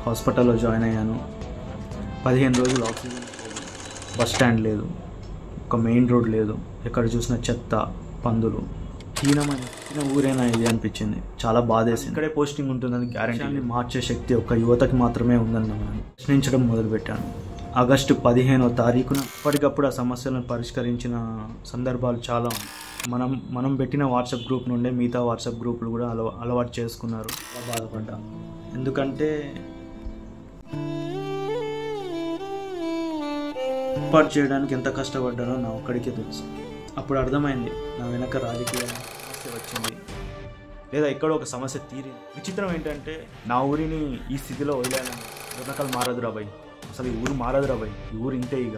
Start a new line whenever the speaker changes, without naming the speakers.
హాస్పిటల్లో జాయిన్ అయ్యాను. 15 రోజులు ఆక్సిజన్ లేదు, బస్ స్టాండ్ లేదు, ఒక మెయిన్ రోడ్ లేదు, ఎక్కడ చూసిన చెత్త, పందులు. హీనమైన ఊరేనా ఇది అనిపించింది. చాలా బాధేసింది. ఇక్కడే పోస్టింగ్ ఉంటుందని గ్యారెంటీ మార్చే శక్తి ఒక యువతకి మాత్రమే ఉందని నేను ప్రశ్నించడం మొదలుపెట్టాను. ఆగస్టు 15వ తారీఖున ఎప్పటికప్పుడు ఆ సమస్యలను పరిష్కరించిన సందర్భాలు చాలా ఉన్నాయి. మనం పెట్టిన వాట్సాప్ గ్రూప్ నుండే మిగతా వాట్సాప్ గ్రూపులు కూడా అలవాటు చేసుకున్నారు. బాధపడ్డా, ఎందుకంటే ఏర్పాటు చేయడానికి ఎంత కష్టపడ్డానో నా ఒక్కడికే తెలుసు. అప్పుడు అర్థమైంది, నా వెనక రాజకీయ సమస్య వచ్చింది లేదా ఇక్కడ ఒక సమస్య తీరింది. విచిత్రం ఏంటంటే నా ఊరిని ఈ స్థితిలో వదిలేయాలని వెనకాల మారదురా భయ్. అసలు ఈ ఊరు మారదురా భయ్, ఈ ఊరు ఇంతే ఇక.